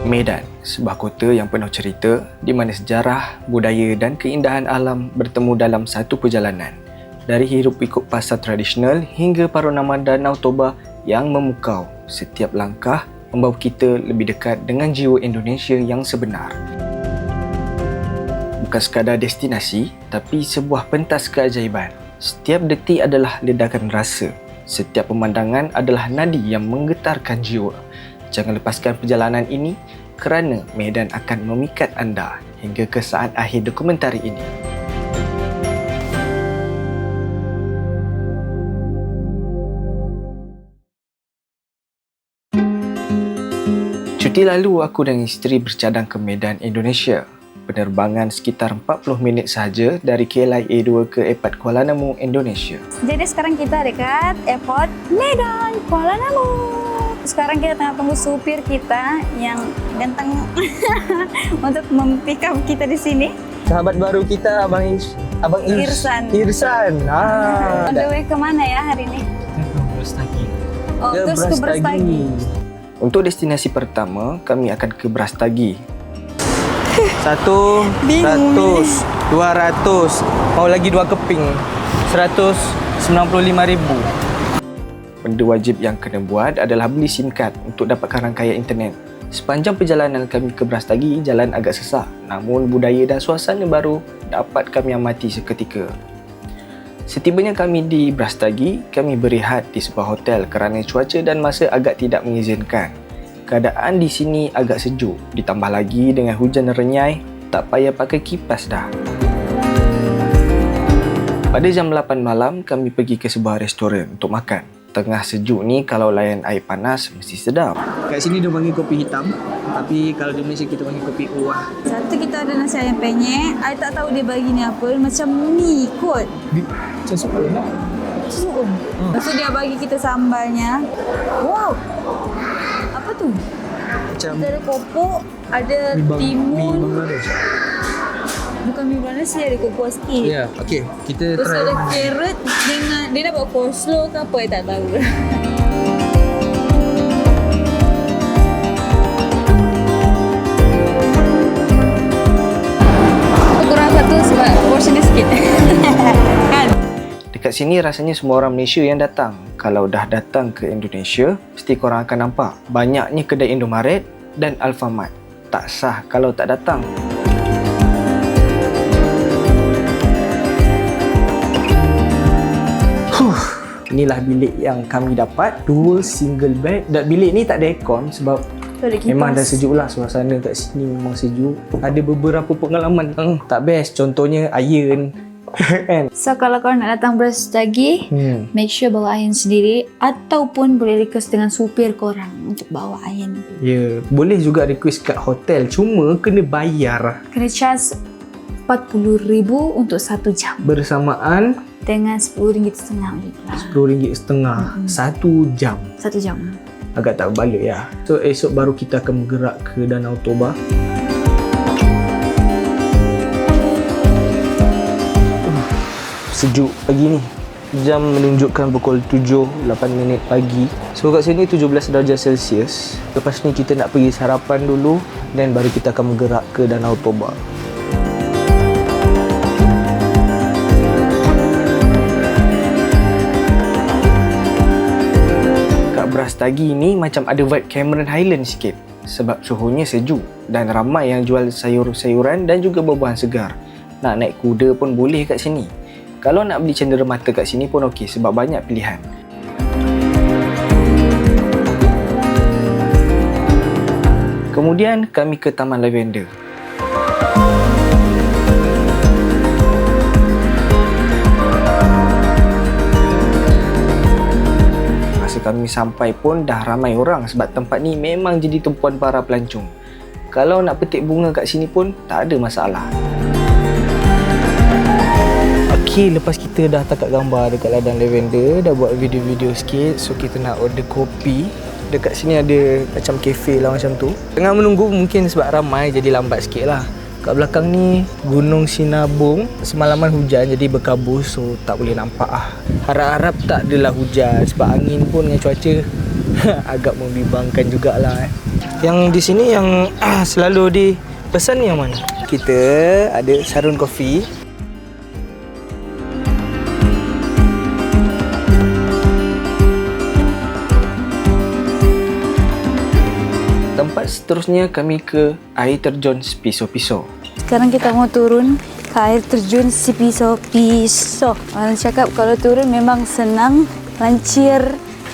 Medan, sebuah kota yang penuh cerita di mana sejarah, budaya dan keindahan alam bertemu dalam satu perjalanan. Dari hiruk pikuk pasar tradisional hingga panorama Danau Toba yang memukau, setiap langkah membawa kita lebih dekat dengan jiwa Indonesia yang sebenar. Bukan sekadar destinasi, tapi sebuah pentas keajaiban. Setiap detik adalah ledakan rasa. Setiap pemandangan adalah nadi yang menggetarkan jiwa. Jangan lepaskan perjalanan ini kerana Medan akan memikat anda hingga ke saat akhir dokumentari ini. Cuti lalu aku dan isteri bercadang ke Medan, Indonesia. Penerbangan sekitar 40 minit sahaja dari KLIA 2 ke Airport Kuala Namu, Indonesia. Jadi sekarang kita dekat Airport Medan, Kuala Namu. Sekarang kita tengah tunggu supir kita yang ganteng untuk mempick up kita di sini. Sahabat baru kita, Abang Irsan. On the way ke mana ya hari ini? Brastagi. Oh, terus ke Brastagi. Untuk destinasi pertama, kami akan ke Brastagi. 100, 200, mau lagi 2 keping, 195,000. Benda wajib yang kena buat adalah beli SIM card untuk dapatkan rangkaian internet. Sepanjang perjalanan kami ke Brastagi, jalan agak sesak, namun budaya dan suasana baru dapat kami amati seketika. Setibanya kami di Brastagi, kami berehat di sebuah hotel kerana cuaca dan masa agak tidak mengizinkan. Keadaan di sini agak sejuk, ditambah lagi dengan hujan renyai, tak payah pakai kipas dah. Pada jam 8 malam, kami pergi ke sebuah restoran untuk makan. Tengah sejuk ni, kalau layan air panas, mesti sedap. Kat sini dia panggil kopi hitam, tapi kalau di Malaysia kita panggil kopi uwah. Satu kita ada nasi ayam penyet. I tak tahu dia bagi ni apa, macam mie kot. Macam sup nak? Sup. Lepas tu dia bagi kita sambalnya. Wow. Apa tu? Macam Kita ada kopok, ada timun. Mi Bangladesh. Bukan mie Bangladesh, dia ada kopok sikit. Ya, okey. Kita Terus try. ada carrot dengan dia nak buat coleslaw ke apa, I tak tahu. Kurang satu sebab portion dia sikit. Kan? Dekat sini rasanya semua orang Malaysia yang datang. Kalau dah datang ke Indonesia, mesti korang akan nampak banyaknya kedai Indomaret dan Alfamart. Tak sah kalau tak datang. Inilah bilik yang kami dapat, 2 single bed. Dan bilik ni tak ada aircon sebab memang dah sejuk lah, suasana kat sini memang sejuk. Ada beberapa pengalaman tak best, contohnya iron. Kan? So kalau korang nak datang Brastagi, make sure bawa iron sendiri ataupun boleh request dengan supir korang untuk bawa iron. Ya, boleh juga request kat hotel, cuma kena bayar. Kena charge 40,000 untuk 1 jam. Bersamaan Dengan RM10.50 RM10.50 1 jam. 1 jam. Agak tak balik ya. So esok baru kita akan bergerak ke Danau Toba. Sejuk pagi ni. Jam menunjukkan pukul 7.08 pagi. So kat sini 17 darjah Celsius. Lepas ni kita nak pergi sarapan dulu dan baru kita akan bergerak ke Danau Toba. Brastagi ni macam ada vibe Cameron Highland sikit sebab suhunya sejuk dan ramai yang jual sayur-sayuran dan juga buah-buahan segar. Nak naik kuda pun boleh kat sini. Kalau nak beli cenderamata kat sini pun okey sebab banyak pilihan. Kemudian kami ke Taman Lavender. Kami sampai pun dah ramai orang sebab tempat ni memang jadi tumpuan para pelancong. Kalau nak petik bunga kat sini pun tak ada masalah. Okey, lepas kita dah tangkap gambar dekat ladang lavender, dah buat video-video sikit, so kita nak order kopi. Dekat sini ada macam kafe lah macam tu. Tengah menunggu mungkin sebab ramai jadi lambat sikit lah. Kat belakang ni Gunung Sinabung. Semalaman hujan jadi berkabus, so tak boleh nampak lah. Harap-harap tak adalah hujan sebab angin pun dengan cuaca Agak membimbangkan jugalah. Yang di sini yang selalu dipesan yang mana? Kita ada sarun kopi. Tempat seterusnya kami ke air terjun Piso-Piso. Sekarang kita mau turun ke air terjun si Piso-Piso. Orang cakap kalau turun memang senang, lancir.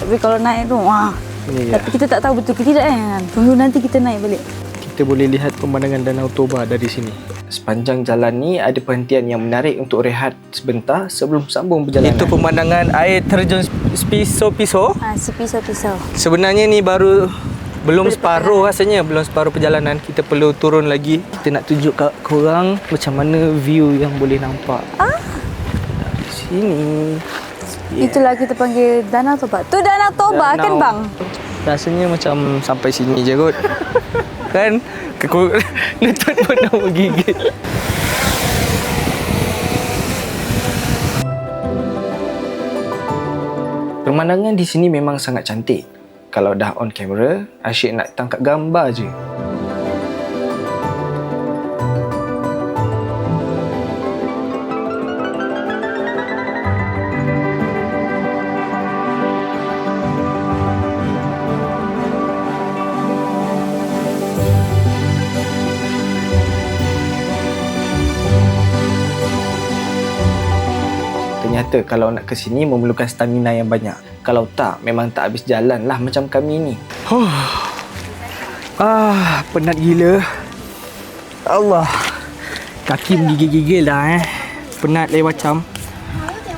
Tapi kalau naik tu, wah. Ini Tapi kita tak tahu betul ke tidak kan. Tunggu nanti kita naik balik. kita boleh lihat pemandangan Danau Toba dari sini. Sepanjang jalan ni ada perhentian yang menarik untuk rehat sebentar sebelum sambung perjalanan. Itu pemandangan air terjun Piso-Piso. Si Piso-Piso. Sebenarnya ni belum separuh rasanya, belum separuh perjalanan. Kita perlu turun lagi. Kita nak tunjuk kat korang macam mana view yang boleh nampak. Dari sini. Itulah kita panggil Danau Toba. Tu Danau Toba kan bang? Rasanya macam sampai sini je kot. Kan? Lutut pun nak menggigit. Pemandangan di sini memang sangat cantik. Kalau dah on kamera, asyik nak tangkap gambar je. Ternyata kalau nak ke sini memerlukan stamina yang banyak. Kalau tak, memang tak habis jalan lah macam kami ni. Penat gila. Allah. Kaki menggigil-gigil dah Penat macam.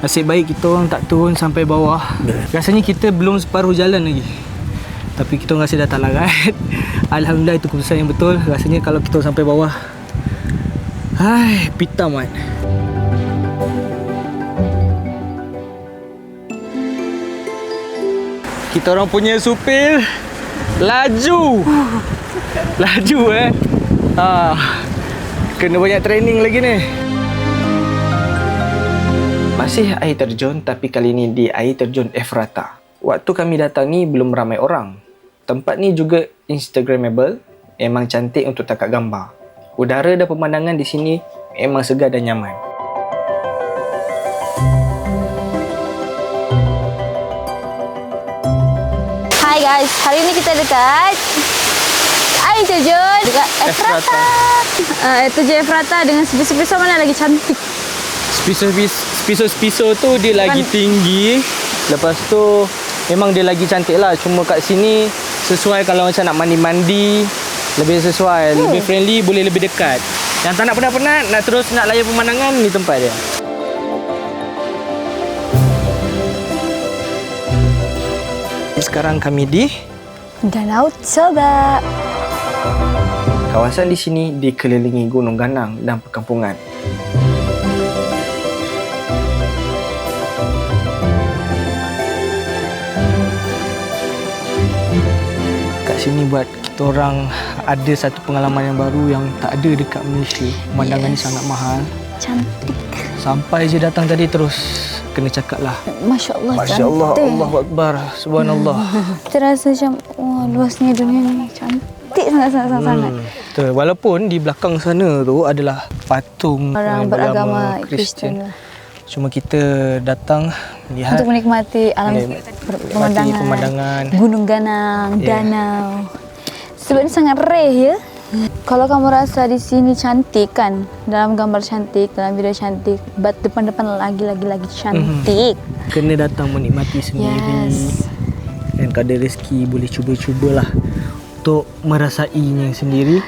Nasib baik kita orang tak turun sampai bawah. Rasanya kita belum separuh jalan lagi. Tapi kita orang rasa dah tak larat. Alhamdulillah itu keputusan yang betul. Rasanya kalau kita sampai bawah, pitam kan. Kita orang punya supir laju. Laju kena banyak training lagi ni. Masih air terjun tapi kali ni di air terjun Ephrata. Waktu kami datang ni belum ramai orang. Tempat ni juga instagramable, memang cantik untuk tangkap gambar. Udara dan pemandangan di sini memang segar dan nyaman. Hai guys, hari ini kita dekat air terjun dekat Ephrata. Air terjun Ephrata dengan Piso-Piso mana lagi cantik. Piso tu dia lagi tinggi. Lepas tu memang dia lagi cantik lah. Cuma kat sini sesuai kalau macam nak mandi-mandi, lebih sesuai, lebih friendly, boleh lebih dekat. Yang tak nak penat-penat, nak terus nak layan pemandangan, ni tempat dia. Sekarang kami di Danau Toba. Kawasan di sini dikelilingi gunung ganang dan perkampungan. kat sini buat kita orang ada satu pengalaman yang baru yang tak ada dekat Malaysia. Pemandangan ni sangat mahal. Cantik. Sampai je datang tadi terus kena cakap lah. Masya Allah, Masya Allah, cantik. Allahu Akbar, Subhanallah. Terasa macam, wah luasnya dunia ni. Cantik sangat-sangat. Betul. Walaupun di belakang sana tu adalah patung Orang beragama Kristian lah. Cuma kita datang lihat Untuk menikmati alam pemandangan. Gunung ganang, danau. Sebab ni sangat rare ya. Kalau kamu rasa di sini cantik kan, dalam gambar cantik, dalam video cantik, depan-depan lagi cantik. Kena datang menikmati sendiri. Yes. Dan kalau ada rezeki boleh cuba-cubalah untuk merasainya sendiri.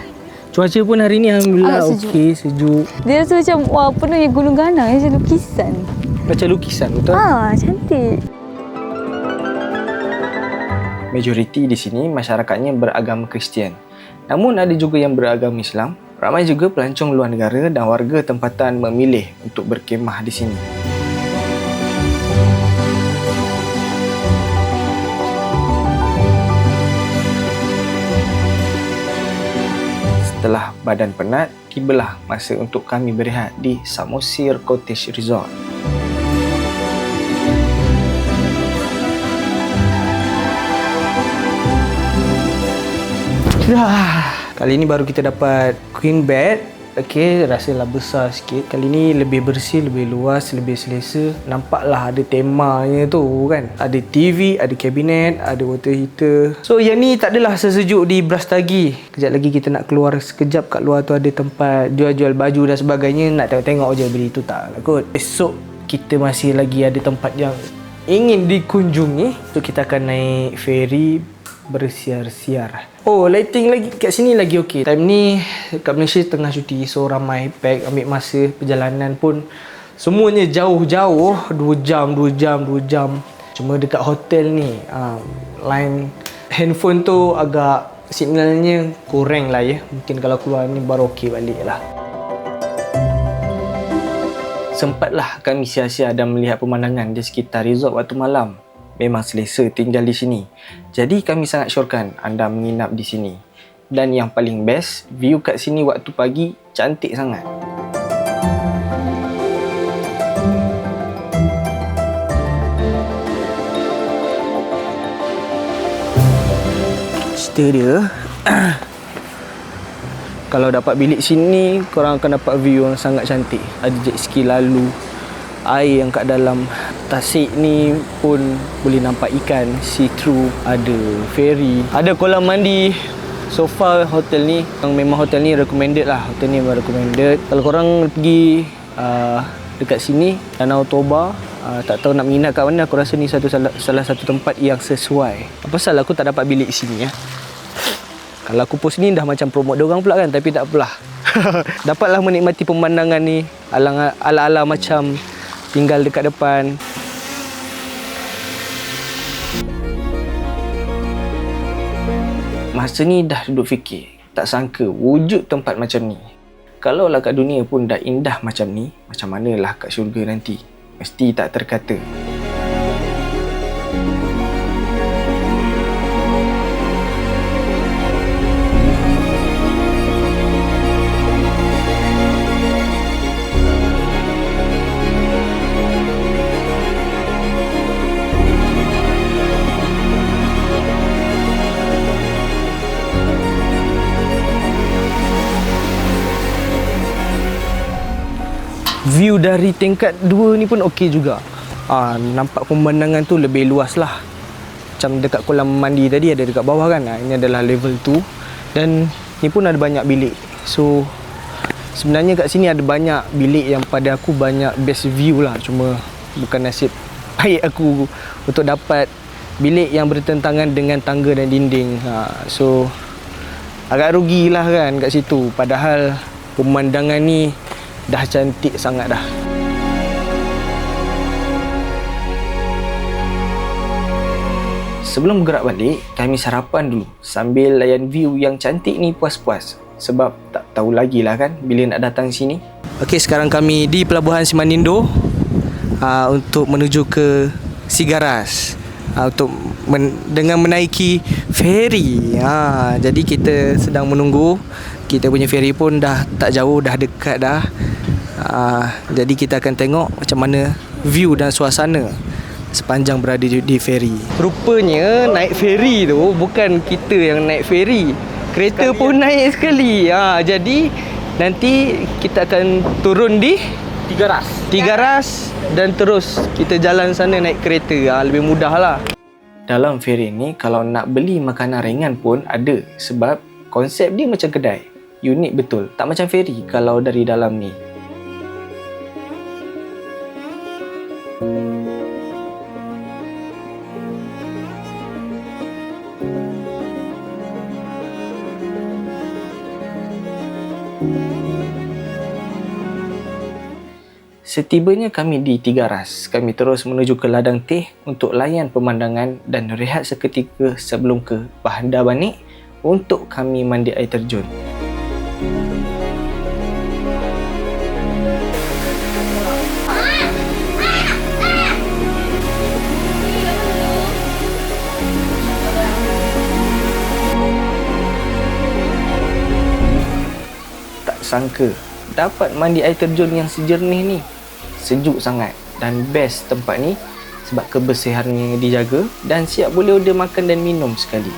Cuaca pun hari ni alhamdulillah okey, sejuk. Dia rasa macam wah penuhnya gunung ganang, macam lukisan. Macam lukisan, betul? Cantik. Majoriti di sini masyarakatnya beragama Kristian. Namun ada juga yang beragama Islam. Ramai juga pelancong luar negara dan warga tempatan memilih untuk berkemah di sini. Setelah badan penat, tibalah masa untuk kami berehat di Samosir Cottage Resort. Kali ni baru kita dapat queen bed. Okey, rasalah besar sikit. Kali ni lebih bersih, lebih luas, lebih selesa. Nampaklah ada temanya tu kan. Ada TV, ada kabinet, ada water heater. So yang ni tak adalah sesejuk di Brastagi. Kejap lagi kita nak keluar sekejap. Kat luar tu ada tempat jual-jual baju dan sebagainya. Nak tengok-tengok je, beli tu tak lah kot. Esok kita masih lagi ada tempat yang ingin dikunjungi. So kita akan naik feri bersiar-siar. Oh, lighting lagi kat sini lagi okey. Time ni kat Malaysia tengah cuti, so ramai pack, ambil masa. Perjalanan pun semuanya jauh-jauh, 2 jam. Cuma dekat hotel ni line handphone tu agak signalnya kurang lah ya. Mungkin kalau keluar ni baru okey balik lah. Sempatlah kami sia-sia dan melihat pemandangan di sekitar resort waktu malam. Memang selesa tinggal di sini. Jadi kami sangat syorkan anda menginap di sini. Dan yang paling best, view kat sini waktu pagi cantik sangat. Cerita dia kalau dapat bilik sini, korang akan dapat view yang sangat cantik. Ada jet ski lalu, air yang kat dalam tasik ni pun boleh nampak ikan, see through, ada ferry, ada kolam mandi. So far hotel ni memang hotel ni recommended lah. Hotel ni memang recommended. Kalau korang pergi dekat sini, Danau Toba, tak tahu nak menginap kat mana, aku rasa ni salah satu tempat yang sesuai. Apa salah aku tak dapat bilik sini ya? Kalau aku post ni dah macam promote diorang pula kan, tapi tak apalah. Dapatlah menikmati pemandangan ni ala-ala macam tinggal dekat depan. Masa ni dah duduk fikir, tak sangka wujud tempat macam ni. Kalaulah kat dunia pun dah indah macam ni, macam manalah kat syurga nanti. Mesti tak terkata. View dari tingkat 2 ni pun okey juga. Nampak pemandangan tu lebih luas lah. Macam dekat kolam mandi tadi ada dekat bawah kan. Ini adalah level 2. Dan ni pun ada banyak bilik. So sebenarnya kat sini ada banyak bilik yang pada aku banyak best view lah. Cuma bukan nasib baik aku untuk dapat bilik yang bertentangan dengan tangga dan dinding. So agak rugilah kan kat situ. Padahal pemandangan ni dah cantik sangat dah. Sebelum bergerak balik, kami sarapan dulu sambil layan view yang cantik ni puas-puas. Sebab tak tahu lagi lah kan bila nak datang sini. Okey, sekarang kami di Pelabuhan Simanindo untuk menuju ke Sigaras untuk dengan menaiki feri. Jadi kita sedang menunggu. Kita punya feri pun dah tak jauh, dah dekat dah. Jadi kita akan tengok macam mana view dan suasana sepanjang berada di feri. Rupanya naik feri tu bukan kita yang naik feri, kereta sekali pun naik sekali. Jadi nanti kita akan turun di Tiga Ras dan terus kita jalan sana naik kereta. Lebih mudah lah. Dalam feri ni kalau nak beli makanan ringan pun ada, sebab konsep dia macam kedai. Unik betul, tak macam feri kalau dari dalam ni. Setibanya kami di Tiga Ras, kami terus menuju ke ladang teh untuk layan pemandangan dan rehat seketika sebelum ke Bandar Banik untuk kami mandi air terjun. Tak sangka dapat mandi air terjun yang sejernih ni. Sejuk sangat dan best tempat ni sebab kebersihannya dijaga dan siap boleh order makan dan minum sekali.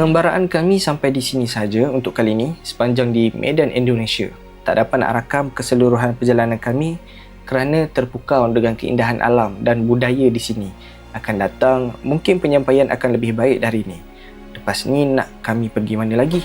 Pengembaraan kami sampai di sini saja untuk kali ini sepanjang di Medan, Indonesia. Tak dapat nak rakam keseluruhan perjalanan kami kerana terpukau dengan keindahan alam dan budaya di sini. Akan datang, mungkin penyampaian akan lebih baik dari ini. Lepas ni nak kami pergi mana lagi?